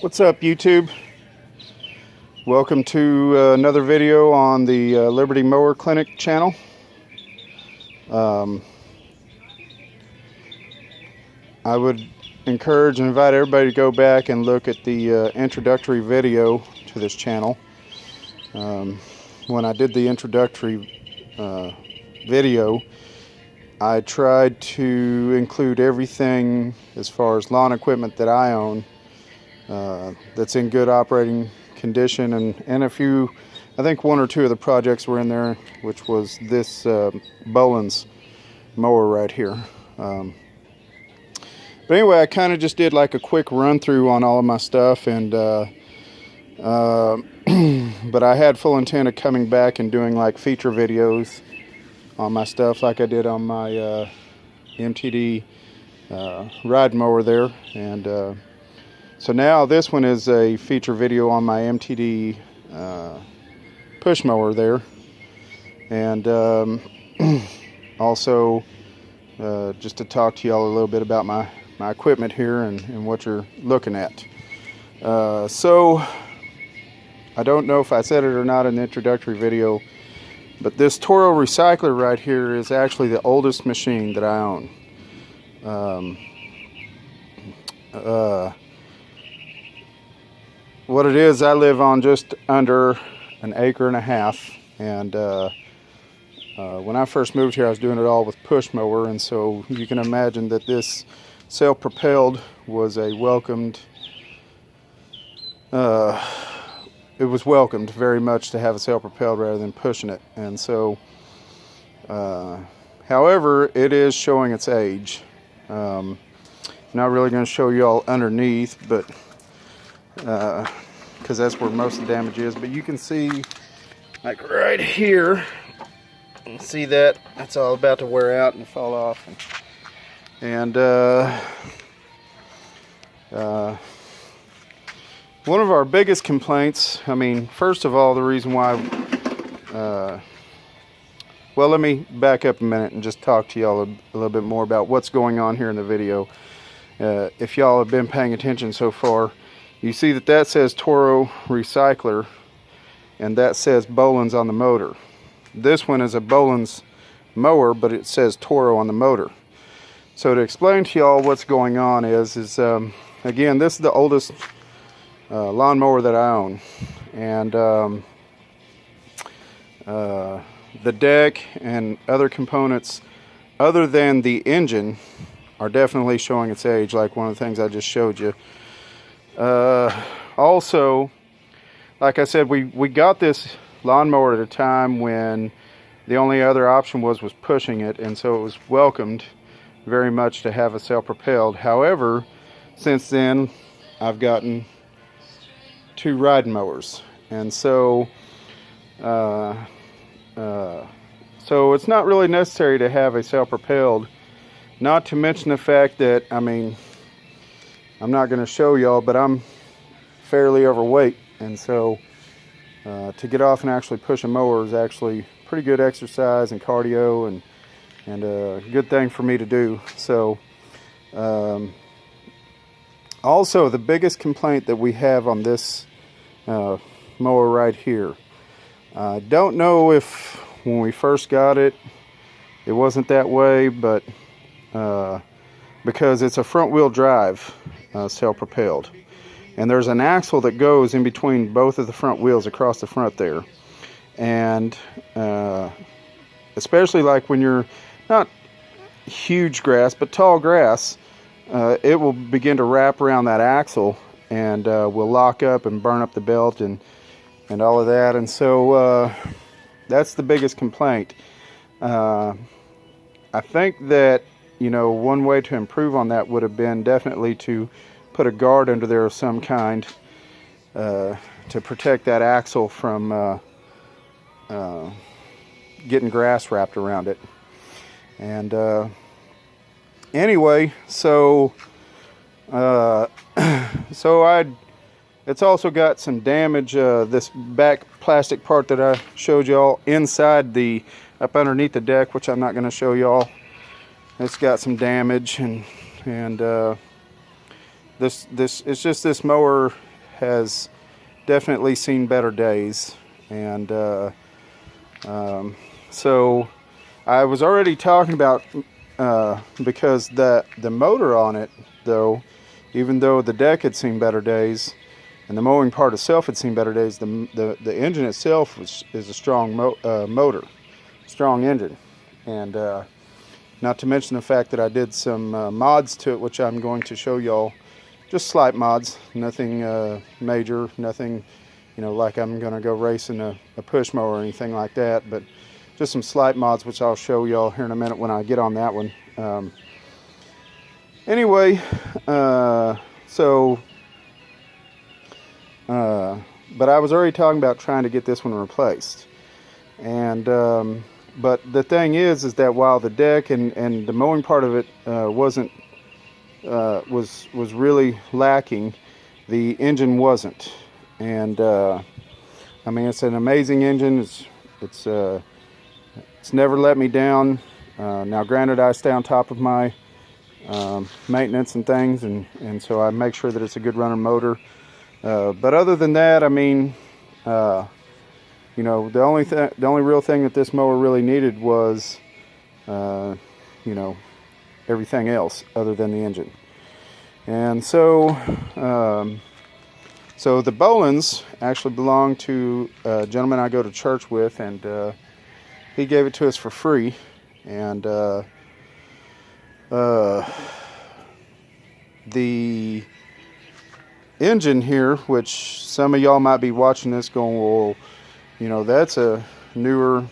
What's up, YouTube? Welcome to another video on the Liberty Mower Clinic channel. I would encourage and invite everybody to go back and look at the introductory video to this channel. When I did the introductory video, I tried to include everything as far as lawn equipment that I own that's in good operating condition, and a few, I think one or two of the projects were in there, which was this Boland's mower right here. But anyway, I kind of just did like a quick run through on all of my stuff, and but I had full intent of coming back and doing like feature videos on my stuff like I did on my MTD ride mower there. And so now this one is a feature video on my MTD push mower there. And also just to talk to y'all a little bit about my equipment here and what you're looking at. So I don't know if I said it or not in the introductory video, but this Toro recycler right here is actually the oldest machine that I own. What it is, I live on just under an acre and a half, and when I first moved here I was doing it all with push mower, and so you can imagine that this self-propelled was a welcomed, it was welcomed very much to have a self-propelled rather than pushing it. And so however, it is showing its age. Not really going to show you all underneath, but because that's where most of the damage is. But you can see, like right here, you see that that's all about to wear out and fall off. And one of our biggest complaints, I mean, first of all, the reason why, well, let me back up a minute and just talk to y'all a little bit more about what's going on here in the video. If y'all have been paying attention so far, you see that that says Toro Recycler, and that says Boland's on the motor. This one is a Boland's mower, but it says Toro on the motor. So to explain to y'all what's going on is again, this is the oldest lawnmower that I own, and the deck and other components other than the engine are definitely showing its age, like one of the things I just showed you. Also, like I said, we got this lawnmower at a time when the only other option was pushing it, and so it was welcomed very much to have a self-propelled. However, since then I've gotten two ride mowers, and so so it's not really necessary to have a self-propelled, not to mention the fact that, I mean, I'm not going to show y'all, but I'm fairly overweight, and so to get off and actually push a mower is actually pretty good exercise and cardio, and a good thing for me to do. So also, the biggest complaint that we have on this mower right here, I don't know if when we first got it it wasn't that way, but because it's a front wheel drive self-propelled, and there's an axle that goes in between both of the front wheels across the front there, and especially like when you're not huge grass but tall grass, it will begin to wrap around that axle and will lock up and burn up the belt and all of that. And so that's the biggest complaint. I think that, you know, one way to improve on that would have been definitely to put a guard under there of some kind to protect that axle from getting grass wrapped around it. And anyway, so it's also got some damage. This back plastic part that I showed y'all inside up underneath the deck, which I'm not going to show y'all, it's got some damage, and it's just this mower has definitely seen better days, and so I was already talking about because the motor on it, though, even though the deck had seen better days and the mowing part itself had seen better days, the engine itself is a strong motor, strong engine, and not to mention the fact that I did some mods to it, which I'm going to show y'all. Just slight mods, nothing major, nothing, you know, like I'm going to go racing a push mower or anything like that, but just some slight mods, which I'll show y'all here in a minute when I get on that one. Anyway, but I was already talking about trying to get this one replaced, and but the thing is that while the deck and the mowing part of it was really lacking, the engine wasn't. And I mean, it's an amazing engine. It's never let me down. Now granted, I stay on top of my maintenance and things, and so I make sure that it's a good running motor. But other than that, I mean, you know, the only real thing that this mower really needed was, you know, everything else other than the engine. And so, so the Bolins actually belong to a gentleman I go to church with, and he gave it to us for free. And the engine here, which some of y'all might be watching this going, well, you know, that's a newer,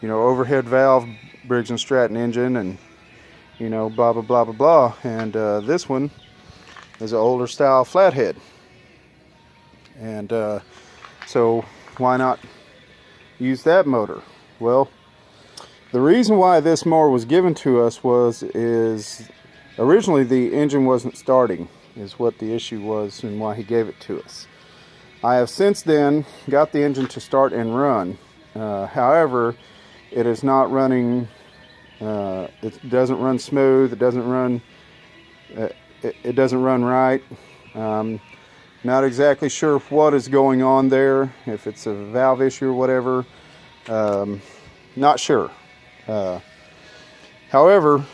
you know, overhead valve Briggs & Stratton engine, and, you know, blah, blah, blah, blah, blah. And this one is an older style flathead. And so why not use that motor? Well, the reason why this mower was given to us is originally the engine wasn't starting, is what the issue was and why he gave it to us. I have since then got the engine to start and run. However, it is not running. It doesn't run smooth. It doesn't run. It doesn't run right. Not exactly sure what is going on there. If it's a valve issue or whatever. Not sure. However,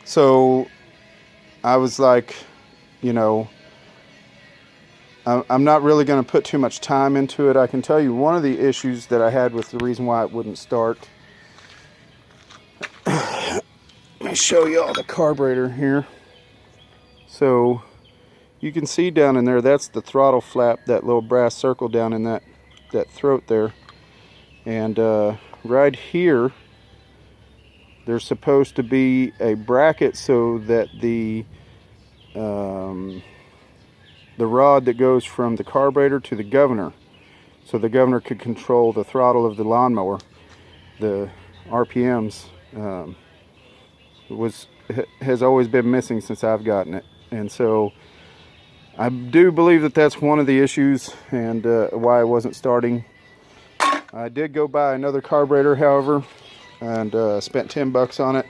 so I was like, you know, I'm not really going to put too much time into it. I can tell you one of the issues that I had with the reason why it wouldn't start. Let me show you all the carburetor here. So you can see down in there, that's the throttle flap, that little brass circle down in that throat there. And right here, there's supposed to be a bracket so that the rod that goes from the carburetor to the governor, so the governor could control the throttle of the lawnmower, the RPMs, has always been missing since I've gotten it. And so I do believe that that's one of the issues and why I wasn't starting. I did go buy another carburetor, however, and spent $10 on it.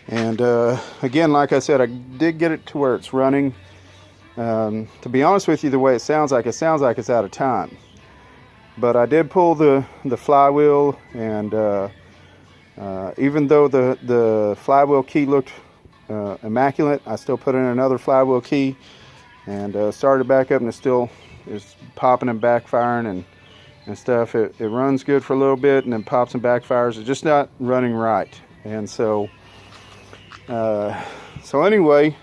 And again, like I said, I did get it to where it's running. To be honest with you, the way it sounds like it's out of time. But I did pull the flywheel, and even though the flywheel key looked immaculate, I still put in another flywheel key and started back up, and it still is popping and backfiring and stuff. It runs good for a little bit and then pops and backfires. It's just not running right. And so anyway,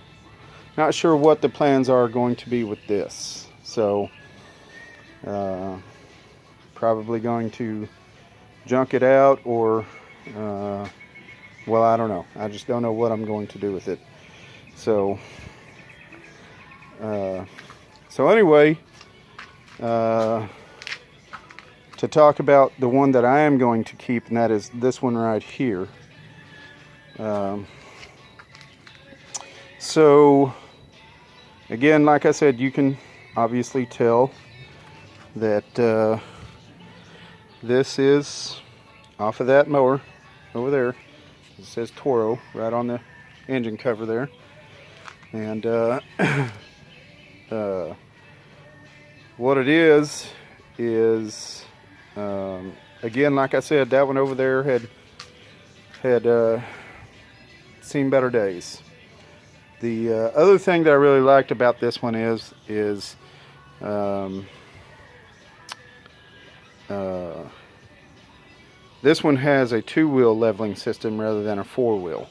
not sure what the plans are going to be with this. So probably going to junk it out, or well, I don't know. I just don't know what I'm going to do with it. So anyway, to talk about the one that I am going to keep, and that is this one right here. So again, like I said, you can obviously tell that this is off of that mower over there. It says Toro right on the engine cover there. And what it is again, like I said, that one over there had seen better days. The other thing that I really liked about this one is this one has a 2-wheel leveling system rather than a 4-wheel.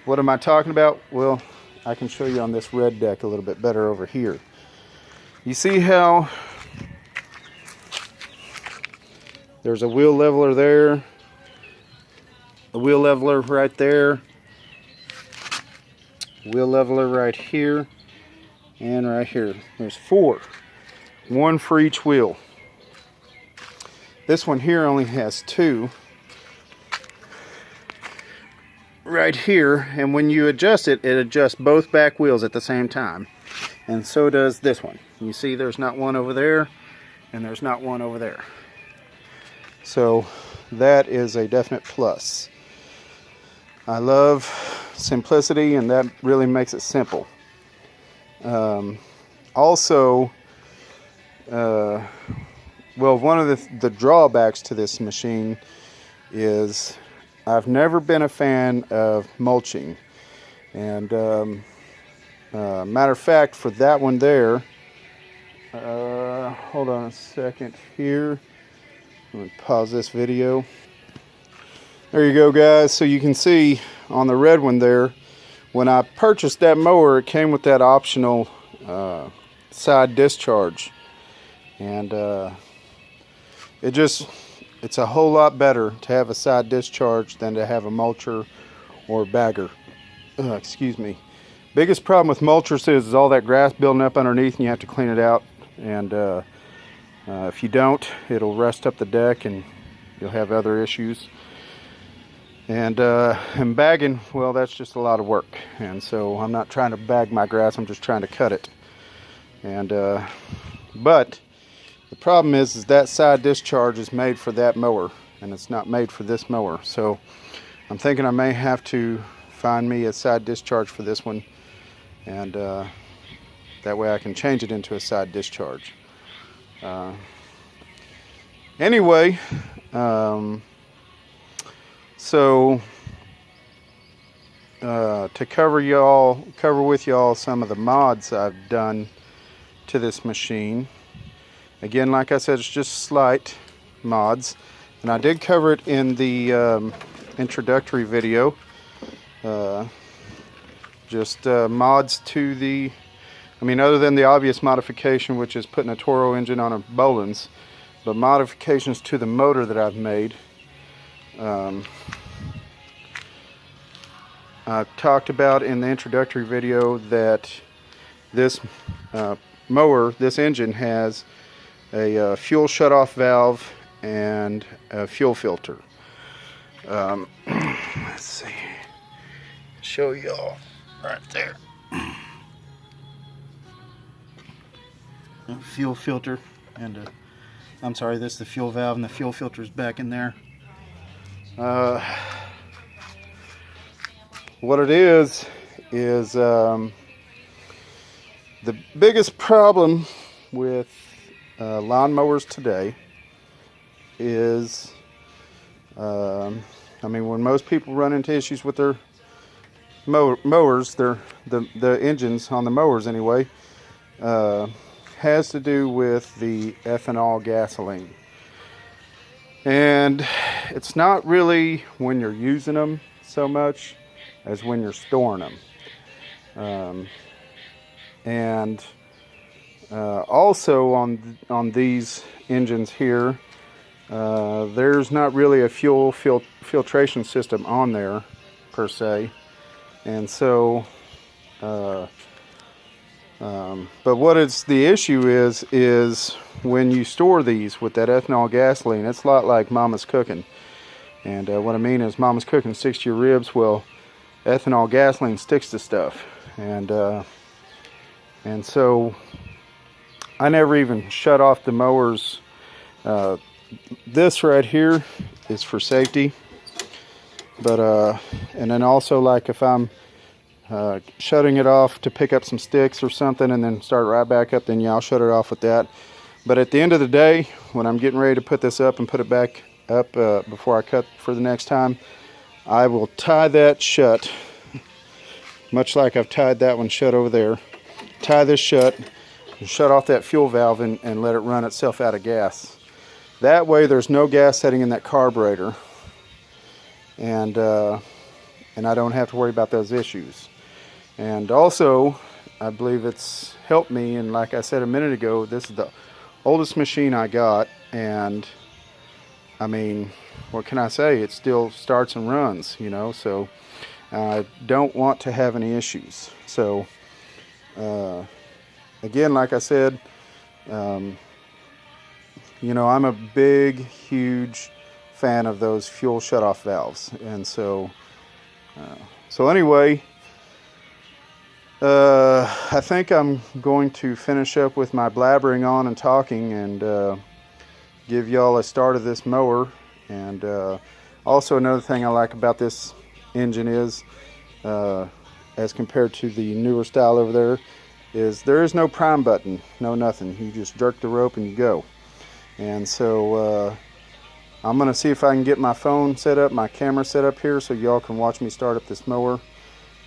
What am I talking about? Well, I can show you on this red deck a little bit better over here. You see how there's a wheel leveler there, a wheel leveler right there, wheel leveler right here, and right here. There's 4, one for each wheel. This one here only has 2 right here, and when you adjust it, it adjusts both back wheels at the same time, and so does this one. You see there's not one over there and there's not one over there, so that is a definite plus. I love simplicity, and that really makes it simple. Also, well, one of the drawbacks to this machine is I've never been a fan of mulching. And matter of fact, for that one there, hold on a second here. Let me pause this video. There you go, guys. So you can see on the red one there, when I purchased that mower, it came with that optional side discharge. And it's a whole lot better to have a side discharge than to have a mulcher or bagger. Excuse me. Biggest problem with mulchers is all that grass building up underneath, and you have to clean it out. And if you don't, it'll rust up the deck and you'll have other issues. And bagging, well, that's just a lot of work. And so I'm not trying to bag my grass, I'm just trying to cut it. And but the problem is that side discharge is made for that mower, and it's not made for this mower. So I'm thinking I may have to find me a side discharge for this one, and that way I can change it into a side discharge. Anyway, so to cover with y'all some of the mods I've done to this machine. Again, like I said, it's just slight mods, and I did cover it in the introductory video. Just mods to the, I mean, other than the obvious modification, which is putting a Toro engine on a Bolin's, but modifications to the motor that I've made. I've talked about in the introductory video that this mower, this engine has a fuel shutoff valve and a fuel filter. Let's see, show y'all right there. A fuel filter and I'm sorry, this is the fuel valve, and the fuel filter is back in there. What it is the biggest problem with lawnmowers today is, I mean, when most people run into issues with their mowers, the engines on the mowers anyway, has to do with the ethanol gasoline. And it's not really when you're using them so much as when you're storing them. Also on these engines here, there's not really a fuel filtration system on there per se, and so but what the issue is when you store these with that ethanol gasoline, it's a lot like Mama's cooking. And what I mean is, Mama's cooking sticks to your ribs. Well, ethanol gasoline sticks to stuff, and so I never even shut off the mowers. This right here is for safety. But and then also, like if I'm shutting it off to pick up some sticks or something and then start right back up, then yeah, I'll shut it off with that. But at the end of the day, when I'm getting ready to put this up and put it back up before I cut for the next time, I will tie that shut, much like I've tied that one shut over there. Tie this shut and shut off that fuel valve and let it run itself out of gas. That way there's no gas setting in that carburetor, and I don't have to worry about those issues. And also, I believe it's helped me, and like I said a minute ago, this is the oldest machine I got, and I mean, what can I say? It still starts and runs, you know, so I don't want to have any issues. So again, like I said, you know, I'm a big, huge fan of those fuel shutoff valves, and so anyway, I think I'm going to finish up with my blabbering on and talking, and give y'all a start of this mower. And also another thing I like about this engine is, as compared to the newer style over there, is there is no prime button, no nothing. You just jerk the rope and you go. And so I'm gonna see if I can get my phone set up, my camera set up here, so y'all can watch me start up this mower,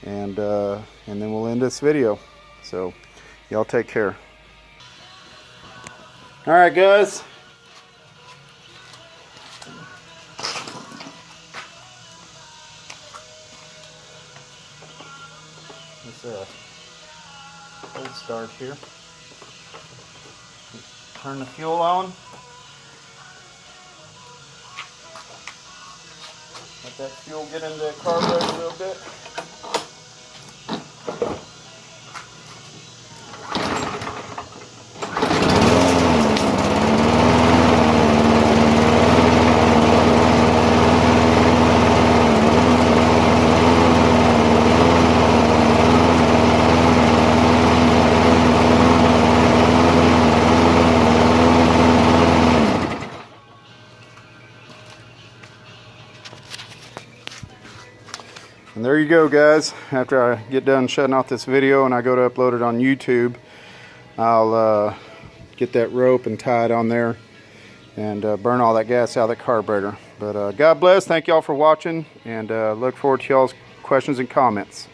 and then we'll end this video. So y'all take care. All right, guys. Let's cold start here. Turn the fuel on. Let that fuel get into the carburetor a little bit. And there you go, guys. After I get done shutting off this video and I go to upload it on YouTube, I'll get that rope and tie it on there and burn all that gas out of the carburetor. But God bless. Thank y'all for watching, and look forward to y'all's questions and comments.